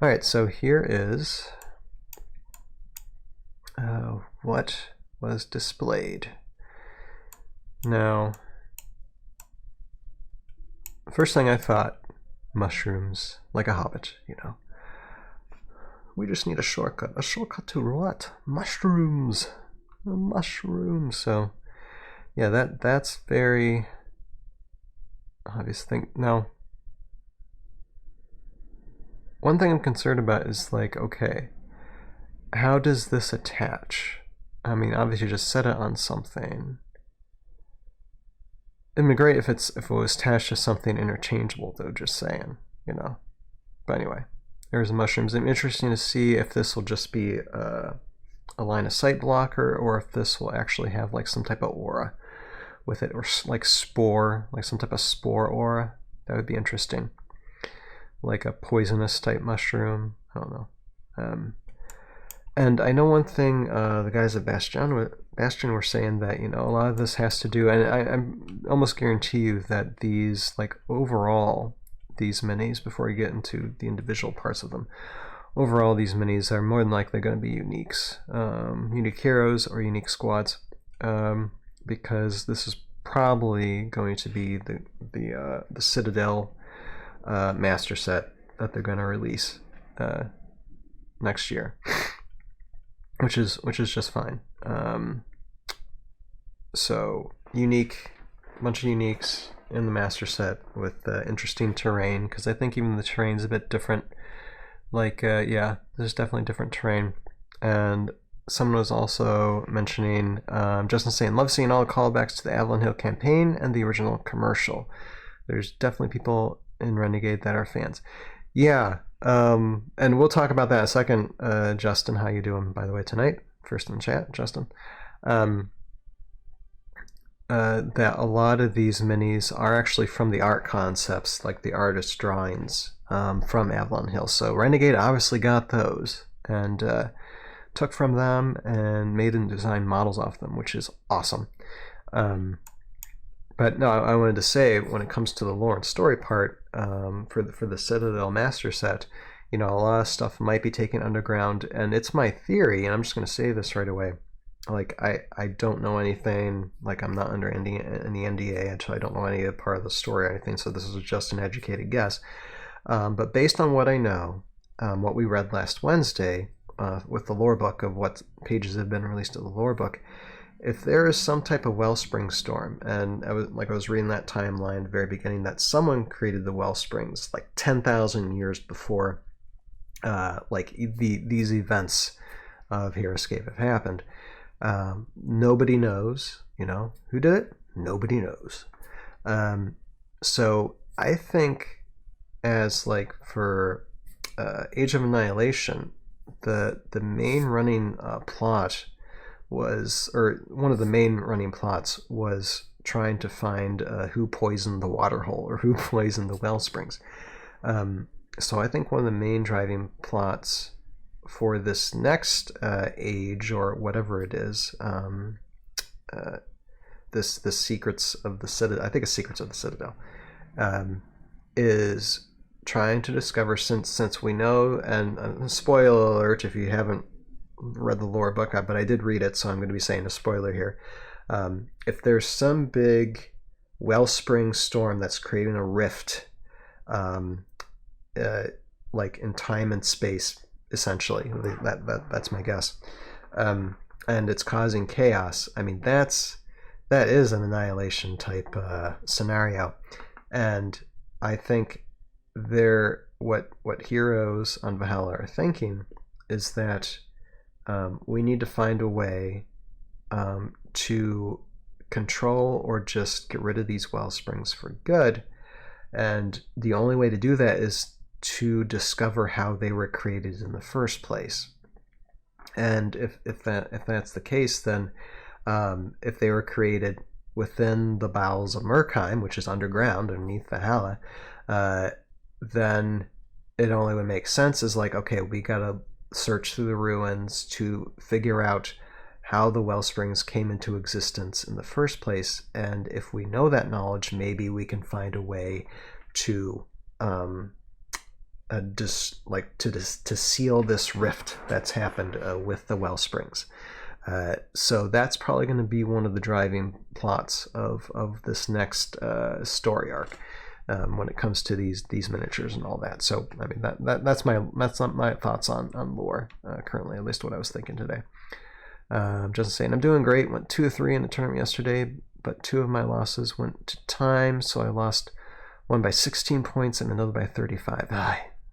All right, so here is what was displayed. Now, first thing I thought, mushrooms, like a hobbit, you know. We just need a shortcut. A shortcut to what? Mushrooms. Mushrooms. So, yeah, that's very obvious thing. Now, one thing I'm concerned about is like, okay, how does this attach? I mean, obviously, just set it on something. It'd be great if it was attached to something interchangeable, though. Just saying, you know. But anyway, there's the mushrooms. I'm interested to see if this will just be a line of sight blocker, or if this will actually have like some type of aura with it, or like spore, like some type of spore aura. That would be interesting. Like a poisonous type mushroom. I don't know. And I know one thing, the guys at Bastion were saying that, you know, a lot of this has to do, and I almost guarantee you that these, like, overall, these minis, before you get into the individual parts of them, overall these minis are more than likely going to be uniques. Unique heroes or unique squads, because this is probably going to be the Citadel master set that they're going to release next year. Which is just fine. So unique, bunch of uniques in the master set with interesting terrain, because I think even the terrain's a bit different. Like yeah, there's definitely different terrain. And someone was also mentioning, Justin saying, love seeing all the callbacks to the Avalon Hill campaign and the original commercial. There's definitely people in Renegade that are fans. Yeah. And we'll talk about that in a second. Justin, how you doing, by the way, tonight? First in the chat, Justin. That a lot of these minis are actually from the art concepts, like the artist drawings from Avalon Hill. So Renegade obviously got those and took from them and made and designed models off them, which is awesome. But no, I wanted to say, when it comes to the lore and story part, for the Citadel Master Set, you know, a lot of stuff might be taken underground, and it's my theory, and I'm just going to say this right away. Like, I don't know anything, like, I'm not under any NDA, so I don't know any part of the story or anything, so this is just an educated guess. But based on what I know, what we read last Wednesday, with the lore book of what pages have been released of the lore book, if there is some type of wellspring storm, and I was reading that timeline at the very beginning, that someone created the wellsprings like 10,000 years before like these events of Heroscape have happened. Nobody knows, you know, who did it? Nobody knows. So I think, as like for Age of Annihilation, the main running plot was, or one of the main running plots was trying to find who poisoned the water hole, or who poisoned the well springs. So I think one of the main driving plots for this next age, or whatever it is, this Secrets of the Citadel, I think it's Secrets of the Citadel, is trying to discover, since we know, and spoiler alert if you haven't read the lore book, but I did read it, so I'm going to be saying a spoiler here. If there's some big wellspring storm that's creating a rift, like in time and space, essentially, that's my guess, and it's causing chaos, I mean, that is an Annihilation type scenario. And I think what heroes on Valhalla are thinking is that we need to find a way to control or just get rid of these well springs for good, and the only way to do that is to discover how they were created in the first place. And if that's the case, then if they were created within the bowels of Murkheim, which is underground underneath Valhalla, then it only would make sense is like, okay, we gotta search through the ruins to figure out how the wellsprings came into existence in the first place, and if we know that knowledge, maybe we can find a way to to seal this rift that's happened with the well springs. So that's probably going to be one of the driving plots of this next story arc when it comes to these miniatures and all that. So I mean that's not my thoughts on lore currently, at least what I was thinking today. Just saying, I'm doing great. Went 2-3 in the tournament yesterday, but 2 of my losses went to time, so I lost one by 16 points and another by 35.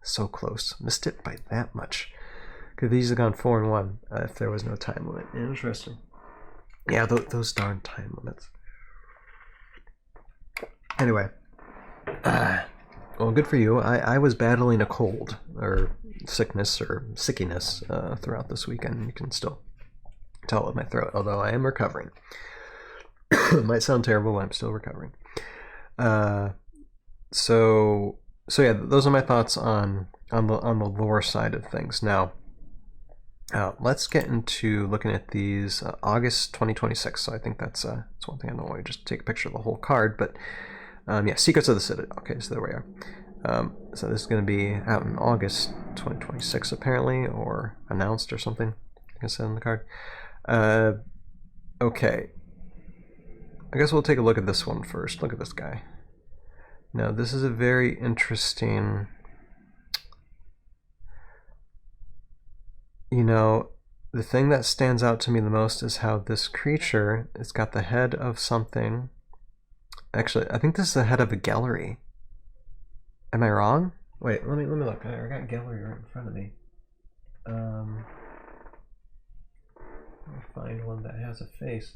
So close. Missed it by that much. Could these have gone 4-1 if there was no time limit? Interesting. Yeah, those darn time limits. Anyway, well, good for you. I was battling a cold or sickness or sickiness throughout this weekend. You can still tell it with my throat, although I am recovering. It might sound terrible, but I'm still recovering. So yeah, those are my thoughts on the lore side of things. Now, let's get into looking at these August 2026. So I think that's one thing. I don't want to just take a picture of the whole card, but yeah, Secrets of the Citadel. Okay, so there we are. So this is going to be out in August 2026, apparently, or announced or something. I think I said on the card. Okay. I guess we'll take a look at this one first. Look at this guy. Now, this is a very interesting... You know, the thing that stands out to me the most is how this creature, it's got the head of something. Actually, I think this is the head of a gallery. Am I wrong? Wait, let me look. I got gallery right in front of me. Let me find one that has a face.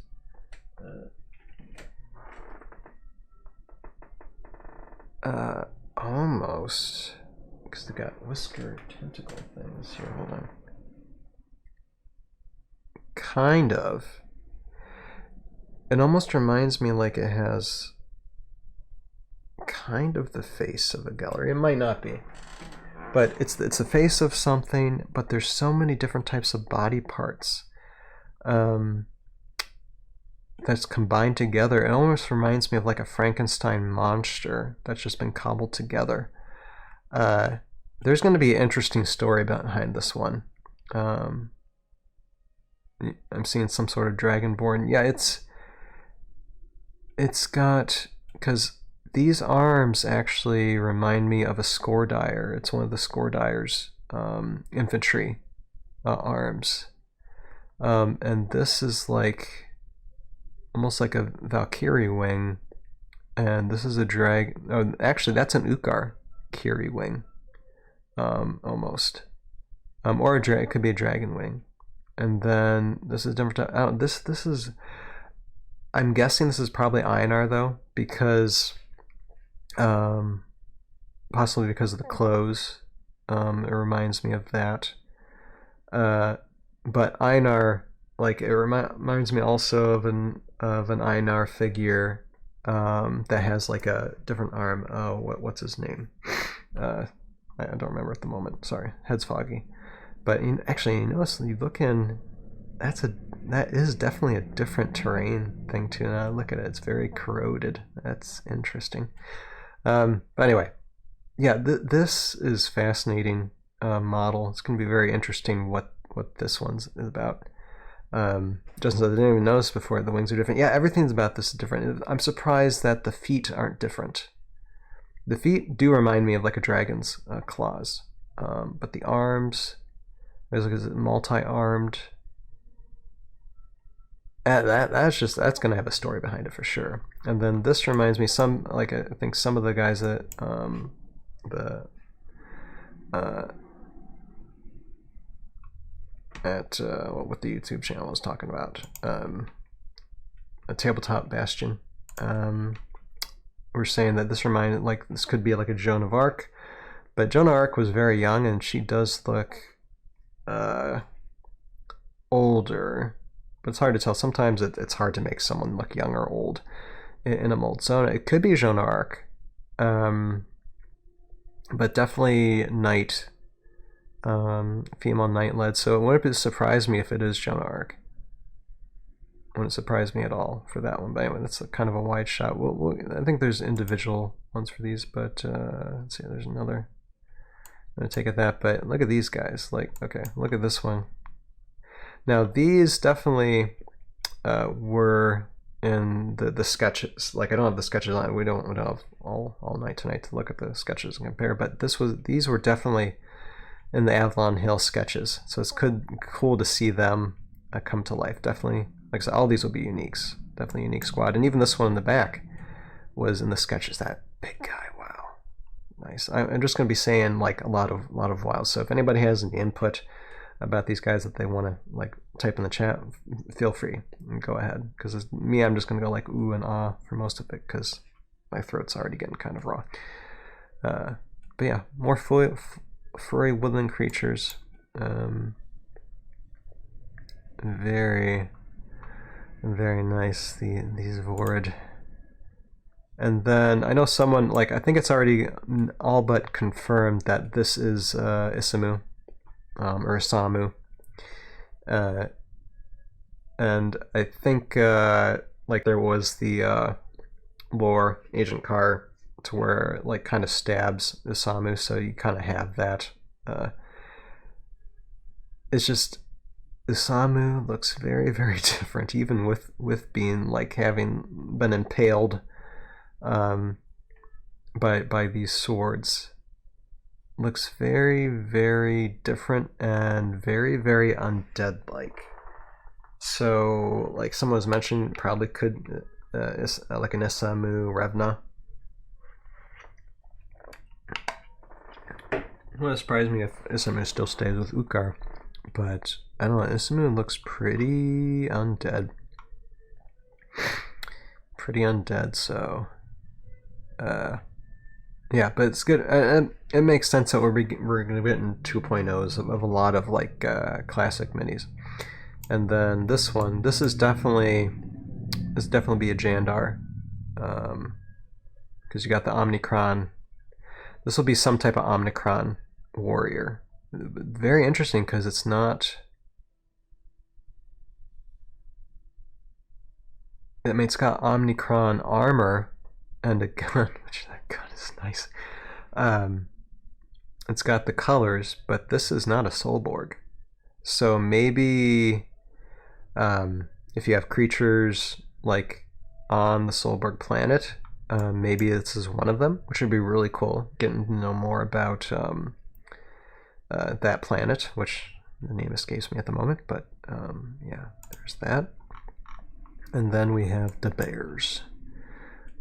Almost, because they got whisker tentacle things here. Hold on. Kind of. It almost reminds me like it has kind of the face of a gallery. It might not be, but it's the face of something. But there's so many different types of body parts that's combined together. It almost reminds me of like a Frankenstein monster that's just been cobbled together. There's going to be an interesting story behind this one. I'm seeing some sort of dragonborn. Yeah, it's got, because these arms actually remind me of a Scoredire. It's one of the Scoredyre's infantry arms. And this is like almost like a Valkyrie wing, and this is a oh, actually that's an Ukar Kiri wing, almost, or it could be a dragon wing. And then this is different. This is, I'm guessing this is probably Einar though, because possibly because of the clothes. It reminds me of that. But Einar, like, it reminds me also of an Einar figure that has like a different arm. Oh, what's his name? I don't remember at the moment. Sorry, head's foggy. But actually, you notice you look in. That is definitely a different terrain thing too. Now look at it; it's very corroded. That's interesting. But anyway, yeah, this is fascinating model. It's going to be very interesting what this one's about. Justin said, I didn't even notice before the wings are different. Yeah, everything's about this is different. I'm surprised that the feet aren't different. The feet do remind me of like a dragon's claws, but the arms, is it multi-armed? That's gonna have a story behind it for sure. And then this reminds me I think some of the guys that what the YouTube channel was talking about, a Tabletop Bastion, we're saying that this reminded, like, this could be like a Joan of Arc, but Joan of Arc was very young and she does look older, but it's hard to tell. Sometimes it's hard to make someone look young or old in a mold. So it could be Joan of Arc, but definitely knight, female knight led. So it wouldn't surprise me if it is Joan of Arc. It wouldn't surprise me at all for that one. But anyway, that's kind of a wide shot. I think there's individual ones for these, but let's see. There's another I'm gonna take it that, but look at these guys. Like, okay, look at this one. Now these definitely were in the sketches. Like, I don't have the sketches on. We don't have all night tonight to look at the sketches and compare. But these were definitely in the Avalon Hill sketches. So it's cool to see them come to life. Definitely, like I said, all these will be uniques. Definitely unique squad. And even this one in the back was in the sketches. That big guy. Wow, nice. I'm just gonna be saying like a lot of wows. So if anybody has any input about these guys that they want to like type in the chat, feel free and go ahead, because me, I'm just gonna go like ooh and ah for most of it because my throat's already getting kind of raw. But yeah, more furry woodland creatures. Very nice, these Vorid. And then I know someone, like, I think it's already all but confirmed that this is Isamu. Or Isamu. And I think like there was the lore Agent Carr to where it like kind of stabs Isamu, so you kind of have that. It's just Isamu looks very different, even with being like having been impaled by these swords. Looks very different and very undead like. So like someone was mentioning, probably could like an Isamu Revna. It wouldn't surprise me if Isamu still stays with Utkar, but I don't know, Isamu looks pretty undead. So yeah, but it's good. It makes sense that we're going to get in 2.0s of a lot of like classic minis. And then this one, this definitely be a Jandar, because you got the Omnicron. This will be some type of Omnicron warrior. Very interesting because it's not. I mean, it's got Omnicron armor and a gun, which that gun is nice. It's got the colors, but this is not a Soulborg. So maybe if you have creatures like on the Soulborg planet, maybe this is one of them, which would be really cool. Getting to know more about that planet, which the name escapes me at the moment, but yeah, there's that. And then we have the bears,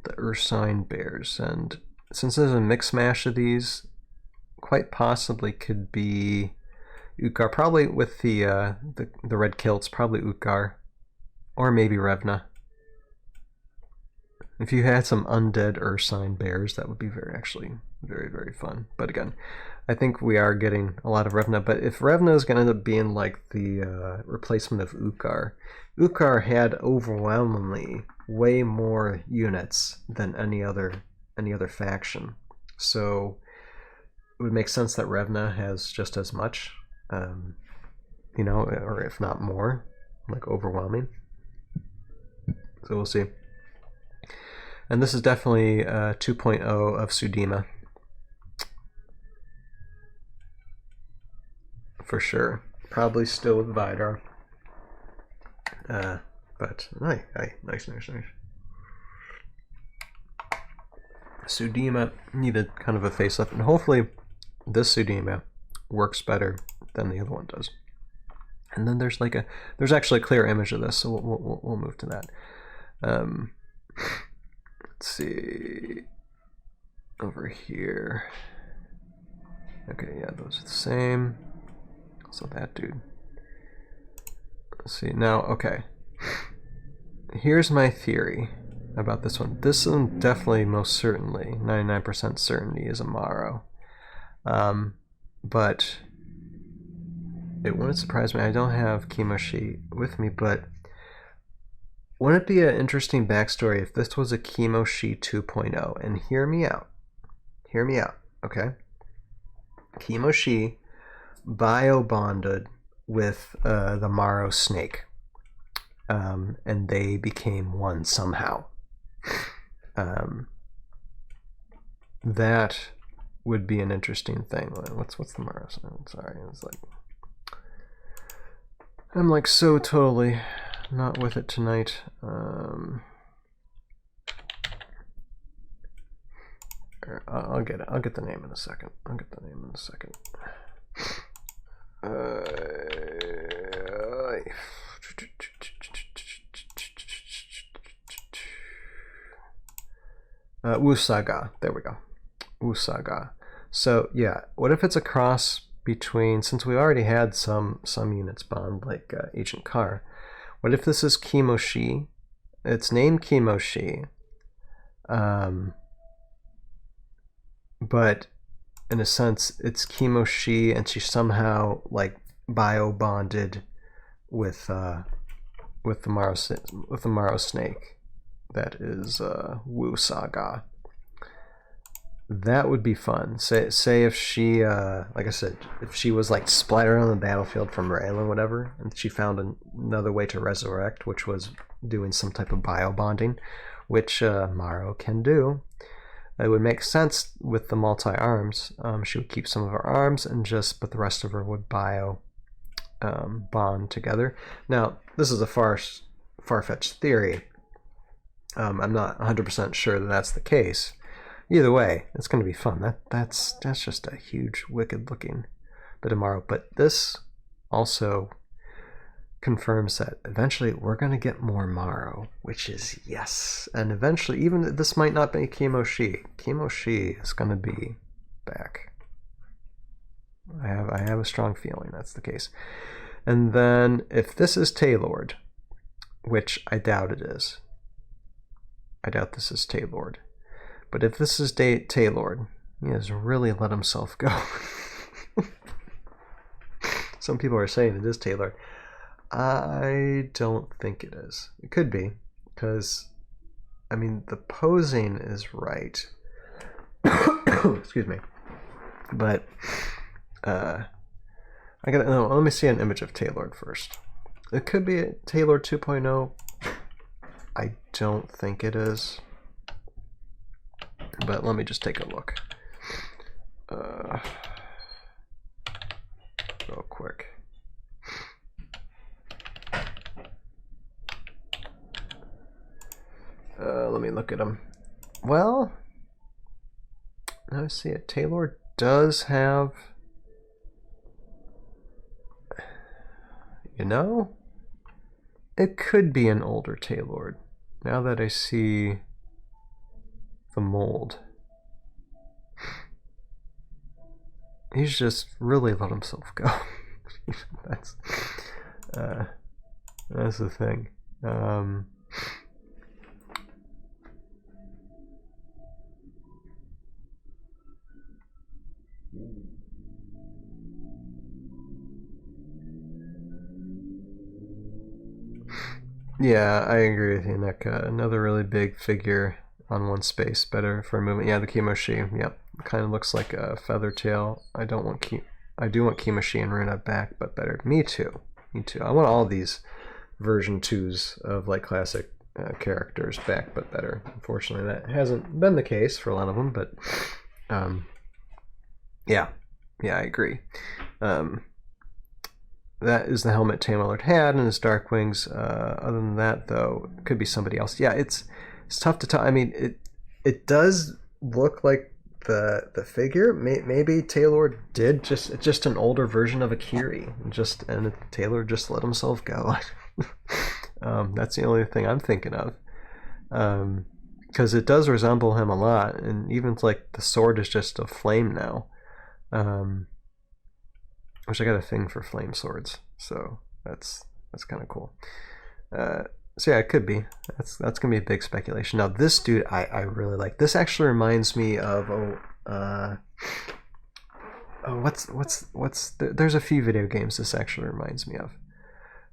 the Ursine bears, and since there's a mix mash of these, quite possibly could be Utkar, probably with the red kilts, probably Utkar, or maybe Revna. If you had some undead Ursine bears, that would be actually very fun. But again, I think we are getting a lot of Revna. But if Revna is going to end up being like the replacement of Utkar, Utkar had overwhelmingly way more units than any other faction. So it would make sense that Revna has just as much, you know, or if not more, like overwhelming. So we'll see. And this is definitely 2.0 of Sudima. For sure. Probably still with Vidar. But nice. Sudima needed kind of a facelift, and hopefully this Sudima works better than the other one does. And then there's actually a clear image of this, so we'll move to that. Let's see over here. Okay, yeah, those are the same. Also that dude. Let's see now. Okay, here's my theory about this one. This one definitely, most certainly, 99% certainty is a Maro. But it wouldn't surprise me. I don't have Kimoshi with me, but wouldn't it be an interesting backstory if this was a Kimoshi 2.0? And hear me out, okay? Kimoshi bio-bonded with the Maro snake, and they became one somehow. That would be an interesting thing. What's the Maro? Sorry, it's like I'm like so totally not with it tonight. I'll get it. I'll get the name in a second. Wusaga. There we go. Wusaga. So yeah, what if it's a cross between, since we already had some units bond like Agent Carr, what if this is Kimoshi? It's named Kimoshi, but in a sense it's Kimoshi, and she's somehow like bio bonded with the Maro snake. That is Wusaga. That would be fun. Say if she, like I said, if she was like splattered on the battlefield from rail or whatever, and she found another way to resurrect, which was doing some type of bio bonding, which Maro can do. It would make sense with the multi-arms. She would keep some of her arms, but the rest of her would bio bond together. Now, this is a far-fetched theory. I'm not 100% sure that that's the case. Either way, it's going to be fun. That's just a huge, wicked-looking bit of Maro. But this also confirms that eventually we're going to get more Maro, which is yes. And eventually, even this might not be Kimoshi. Kimoshi is going to be back. I have a strong feeling that's the case. And then if this is Taylord, which I doubt it is. I doubt this is Taylord. But if this is Taylord, he has really let himself go. Some people are saying it is Taylord. I don't think it is. It could be, because, I mean, the posing is right. Excuse me. But, let me see an image of Taylord first. It could be a Taylord 2.0. I don't think it is. But let me just take a look. Real quick. Let me look at him. Well, I see it. Taylord does have, it could be an older Taylord. Now that I see the mold, he's just really let himself go. that's the thing. Yeah, I agree with you, Neka. Another really big figure on one space, better for movement. Yeah, the Kimoshi. Yep, kind of looks like a feather tail. I do want Kimoshi and Runa back, but better. Me too. I want all these version 2s of like classic characters back, but better. Unfortunately, that hasn't been the case for a lot of them. But yeah, I agree. That is the helmet Taylord had and his dark wings. Other than that, though, it could be somebody else. Yeah, it's tough to tell. I mean, it does look like the figure. Maybe Taylord did just an older version of Akiri, and Taylord just let himself go. That's the only thing I'm thinking of, because it does resemble him a lot, and even like the sword is just a flame now. Which I got a thing for flame swords, so that's kind of cool. So yeah, it could be. That's gonna be a big speculation. Now this dude, I really like. This actually reminds me of there's a few video games this actually reminds me of,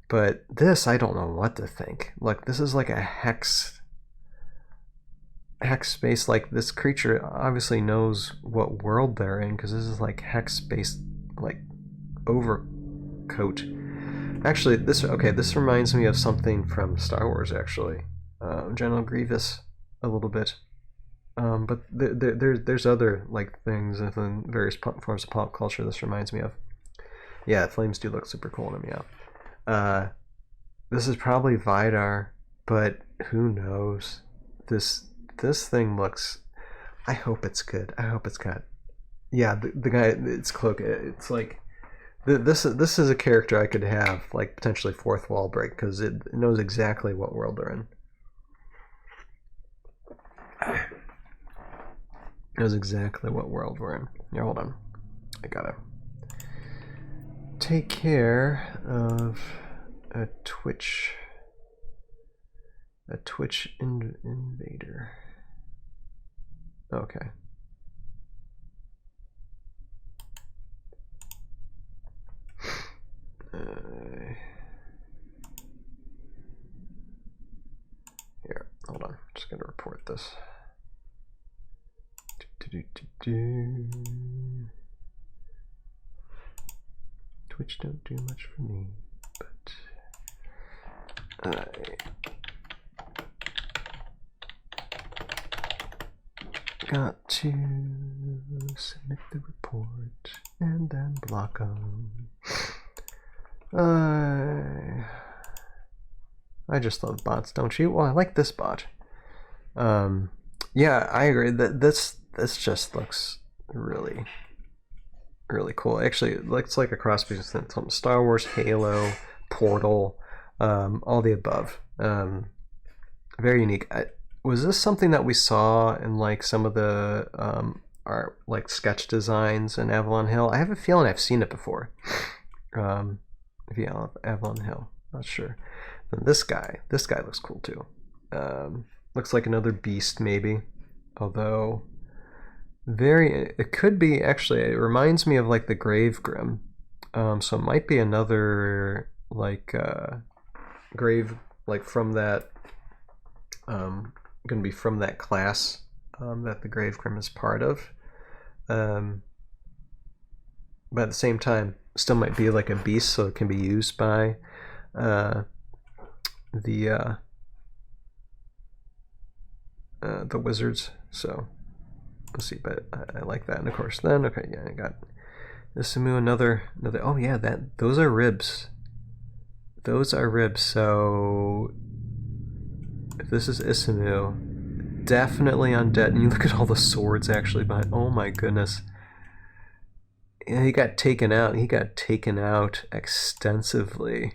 but this I don't know what to think. Like this is like a hex space. Like this creature obviously knows what world they're in, because this is like hex based like overcoat. Actually, this reminds me of something from Star Wars, actually. General Grievous, a little bit. But there's other like things in various forms of pop culture this reminds me of. Yeah, flames do look super cool to me. Yeah. This is probably Vidar, but who knows? This thing looks. I hope it's good. I hope it's got. Yeah, the guy. It's cloak. It's like this is a character I could have like potentially fourth wall break because it knows exactly what world they're in. It knows exactly what world we're in. Here, hold on. I gotta take care of a Twitch invader. Okay. Here, hold on. Just gonna report this. Twitch don't do much for me, but I got to submit the report and then block them. I just love bots, don't you? Well, I like this bot. Yeah, I agree that this just looks really cool. Actually, it looks like a cross between something Star Wars, Halo, Portal, all the above. Very unique. Was this something that we saw in like some of the art, like sketch designs in Avalon Hill? I have a feeling I've seen it before. Yeah, Avalon Hill. Not sure. And this guy looks cool too. Looks like another beast maybe, although it could be actually. It reminds me of like the Grave Grim, so it might be another like grave like from that. Going to be from that class that the Grave Grim is part of, but at the same time, still might be like a beast, so it can be used by the wizards. So let's see, but I like that. And of course, then okay, yeah, I got Isamu, another. Oh yeah, those are ribs. Those are ribs. So if this is Isamu, definitely undead. And you look at all the swords actually behind. Oh my goodness. Yeah, he got taken out. He got taken out extensively.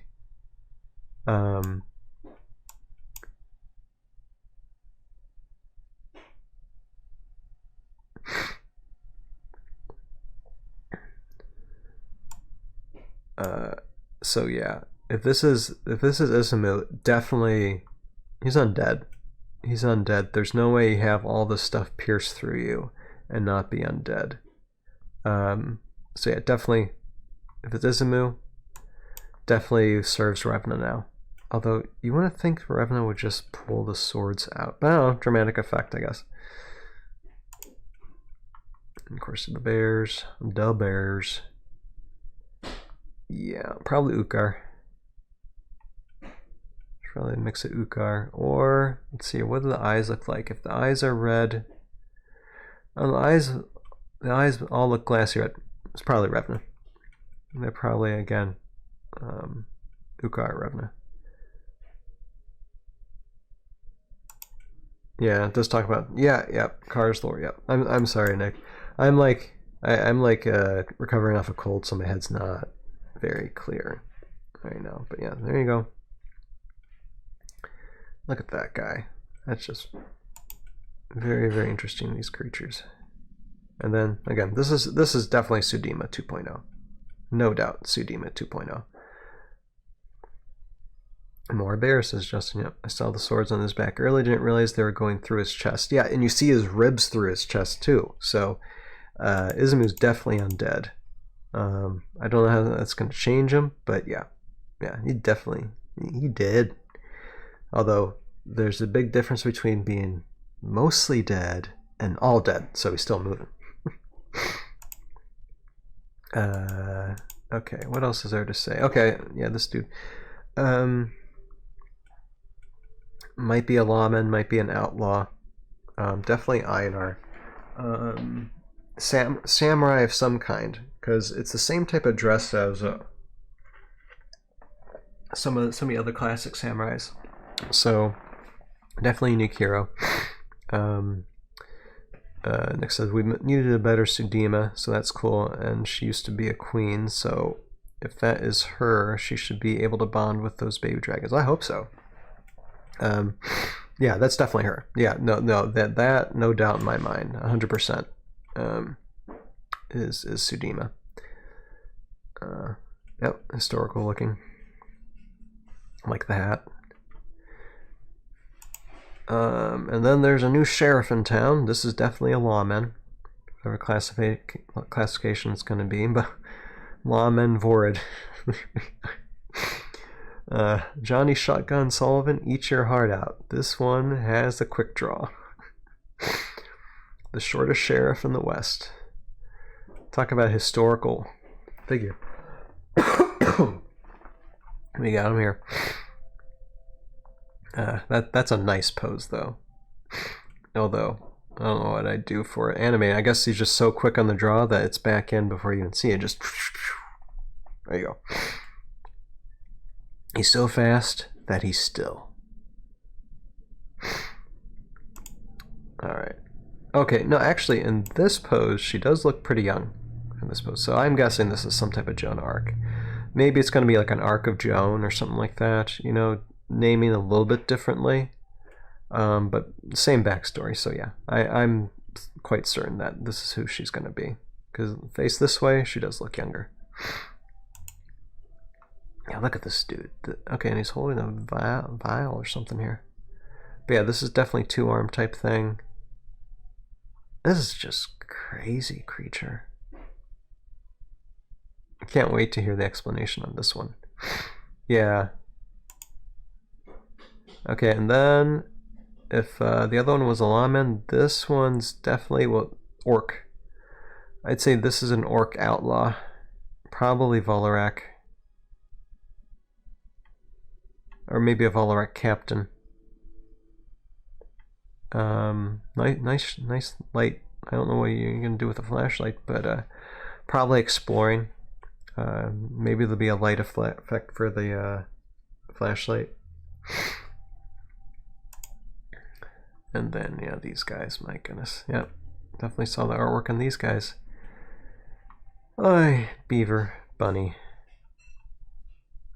So yeah, if this is Isamu, definitely he's undead. He's undead. There's no way you have all this stuff pierce through you and not be undead. So yeah, definitely, if it's Isamu, definitely serves Revna now. Although you want to think Revna would just pull the swords out. But I don't know, dramatic effect, I guess. And of course, the bears. The bears. Yeah, probably Ukar. Probably a mix of Ukar. Or, let's see, what do the eyes look like? If the eyes are red. Oh, the eyes all look glassy red. It's probably Revna. They're probably, again, Ukar Revna. Yeah, it does talk about, yeah, Cars lore, yep. I'm sorry, Nick. I'm like recovering off a cold, so my head's not very clear right now. But yeah, there you go. Look at that guy. That's just very, very interesting, these creatures. And then again, this is definitely Sudima 2.0. No doubt, Sudima 2.0. More bear, says Justin. Yep, I saw the swords on his back early. Didn't realize they were going through his chest. Yeah, and you see his ribs through his chest too. So Isamu's definitely undead. I don't know how that's going to change him, but yeah, he did. Although there's a big difference between being mostly dead and all dead, so he's still moving. Okay, what else is there to say? Okay, yeah, this dude. Might be a lawman, might be an outlaw. Definitely Einar. Samurai of some kind, because it's the same type of dress as some of the other classic samurais. So definitely a unique hero. Nick says we needed a better Sudima, so that's cool. And she used to be a queen, so if that is her, she should be able to bond with those baby dragons. I hope so. Yeah, that's definitely her. Yeah, no, that no doubt in my mind, 100%, is Sudima. Yep, historical looking. I like the hat. And then there's a new sheriff in town. This is definitely a lawman, whatever classification it's going to be, but lawman Vorid. Johnny Shotgun Sullivan, eat your heart out. This one has a quick draw. The shortest sheriff in the West. Talk about a historical figure. We got him here. That's a nice pose, though. Although, I don't know what I'd do for it. Animating. I guess he's just so quick on the draw that it's back in before you even see it. Just... There you go. He's so fast that he's still. Alright. Okay, no, actually, in this pose, she does look pretty young in this pose. So I'm guessing this is some type of Joan arc. Maybe it's going to be like an arc of Joan or something like that. You know, naming a little bit differently. But same backstory, so yeah. I'm quite certain that this is who she's going to be. Because face this way, she does look younger. Yeah, look at this dude. Okay, and he's holding a vial or something here. But yeah, this is definitely two-arm type thing. This is just crazy creature. I can't wait to hear the explanation on this one. Yeah. Okay, and then if the other one was a lawman, this one's definitely, well, orc. I'd say this is an orc outlaw. Probably Volorak. Or maybe a Volorak captain. Nice light. I don't know what you're gonna do with a flashlight, but probably exploring. Maybe there'll be a light effect for the flashlight. And then, yeah, these guys, my goodness. Yep, definitely saw the artwork on these guys. Oh, beaver, bunny.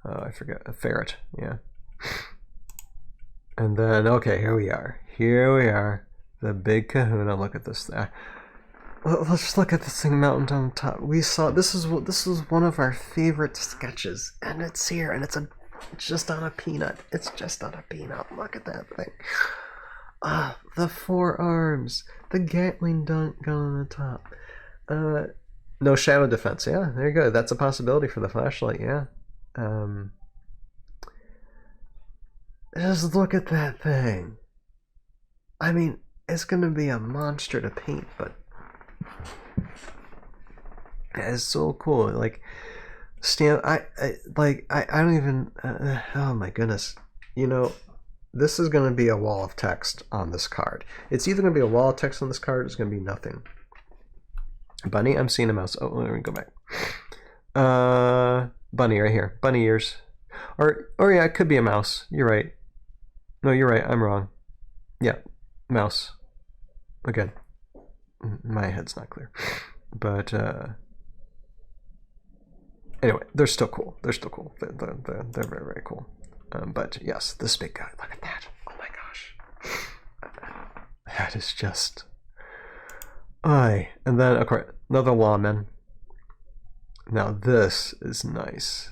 Oh, I forgot, a ferret, yeah. And then, okay, here we are. Here we are. The big kahuna. Look at this. Let's just look at this thing mounted on top. We saw, this is one of our favorite sketches. And it's here, and it's just on a peanut. It's just on a peanut. Look at that thing. Ah, the forearms. The Gatling gun on the top. No shadow defense. Yeah, there you go. That's a possibility for the flashlight, yeah. Just look at that thing. I mean, it's gonna be a monster to paint, but it's so cool. Like, I don't even. Oh my goodness. You know, this is gonna be a wall of text on this card. It's either gonna be a wall of text on this card, or it's gonna be nothing. Bunny, I'm seeing a mouse. Oh, let me go back. Bunny right here. Bunny ears. Or yeah, it could be a mouse. You're right. No, you're right. I'm wrong. Yeah, mouse. Again, my head's not clear. But anyway, they're still cool. They're still cool. They're very, very cool. But yes, this big guy. Look at that. Oh my gosh. That is just... And then, of course, another lawman. Now this is nice.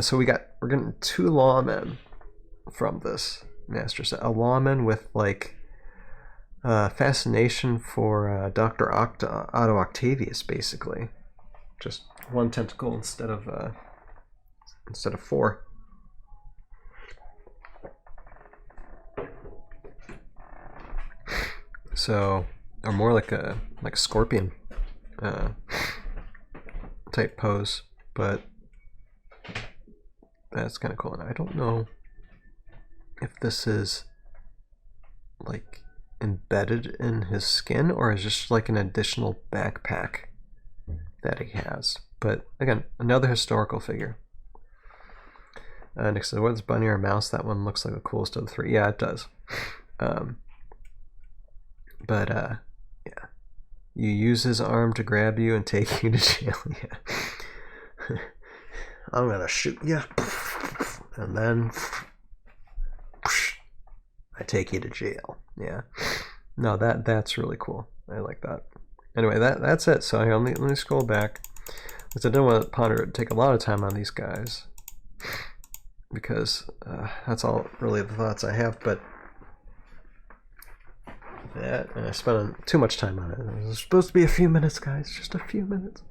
So we're getting two lawmen from this master set. A lawman with like fascination for Dr. Otto Octavius, basically. Just one tentacle instead of 4. So, or more like a scorpion type pose, but that's kind of cool. And I don't know if this is like embedded in his skin, or is just like an additional backpack that he has. But again, another historical figure. Nick says, what's bunny or mouse? That one looks like the coolest of the three. Yeah, it does. Yeah. You use his arm to grab you and take you to jail. Yeah. I'm gonna shoot you. And then I take you to jail. Yeah. No, that's really cool. I like that. Anyway, that's it. So let me scroll back. Because I don't want to ponder take a lot of time on these guys. Because that's all really the thoughts I have, but that, and I spent too much time on it. It was supposed to be a few minutes, guys, just a few minutes.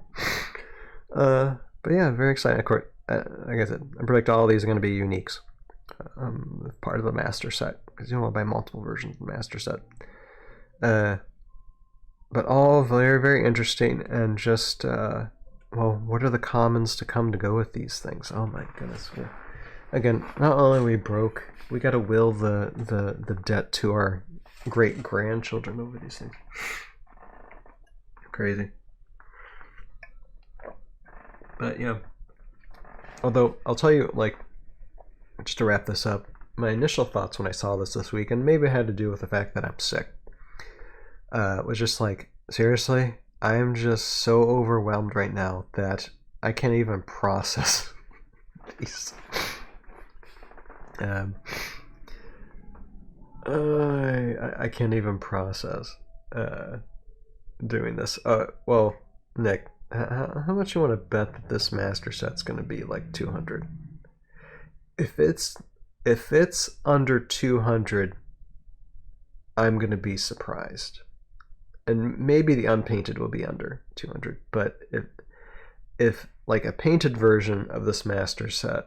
But yeah, very exciting. Of course, like I said, I predict all of these are going to be uniques, part of the master set, because you don't want to buy multiple versions of the master set. But all very, very interesting, and just well, what are the commons to come to go with these things? Oh my goodness. Yeah. Again, not only are we broke, we got to will the debt to our great-grandchildren over these things. Crazy. But yeah. Although, I'll tell you, like, just to wrap this up, my initial thoughts when I saw this week, and maybe it had to do with the fact that I'm sick, was just like, seriously? I am just so overwhelmed right now that I can't even process these. I can't even process doing this. Well, Nick, how much you want to bet that this master set's going to be like 200? If it's under 200, I'm going to be surprised. And maybe the unpainted will be under 200, but if like a painted version of this master set,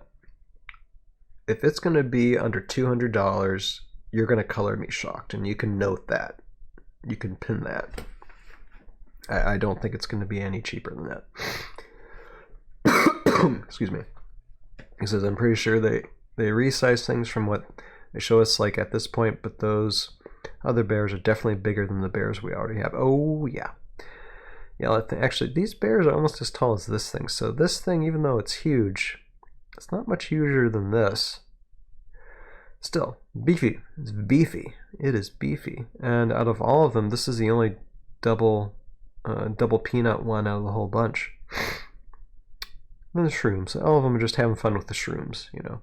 if it's going to be under $200, you're going to color me shocked, and you can note that. You can pin that. I don't think it's going to be any cheaper than that. Excuse me. He says, I'm pretty sure they resize things from what they show us like at this point, but those other bears are definitely bigger than the bears we already have. Oh, yeah. Yeah, actually, these bears are almost as tall as this thing. So this thing, even though it's huge, it's not much huger than this. Still, beefy. It's beefy. It is beefy. And out of all of them, this is the only double peanut one out of the whole bunch. And the shrooms. All of them are just having fun with the shrooms, you know.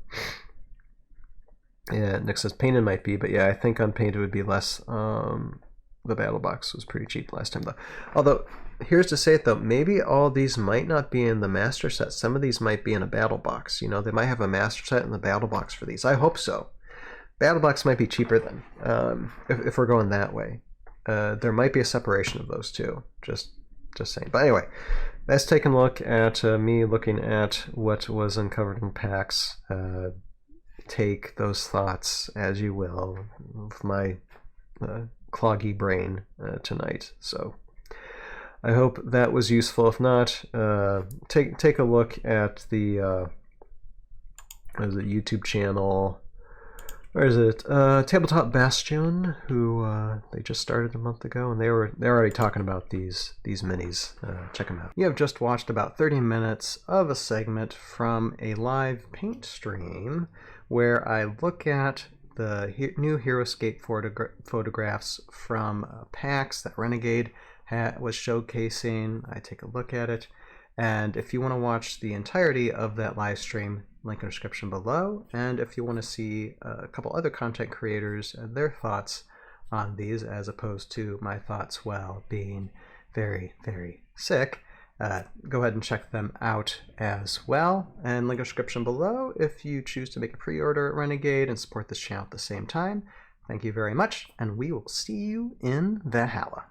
Yeah, Nick says painted might be, but yeah, I think unpainted would be less. The battle box was pretty cheap last time, though. Although, here's to say it, though, maybe all these might not be in the master set. Some of these might be in a battle box. You know, they might have a master set in the battle box for these. I hope so. Battle box might be cheaper then, if we're going that way. There might be a separation of those two. Just saying. But anyway, let's take a look at me looking at what was uncovered in PAX. Take those thoughts as you will with my cloggy brain tonight. So I hope that was useful. If not, take a look at the YouTube channel. Where is it? Tabletop Bastion, who they just started a month ago, and they're already talking about these minis. Check them out. You have just watched about 30 minutes of a segment from a live paint stream where I look at the new Heroscape photographs from PAX that Renegade was showcasing. I take a look at it, and if you want to watch the entirety of that live stream, link in the description below. And if you want to see a couple other content creators and their thoughts on these, as opposed to my thoughts while being very, very sick, go ahead and check them out as well. And link in the description below if you choose to make a pre-order at Renegade and support this channel at the same time. Thank you very much, and we will see you in Valhalla.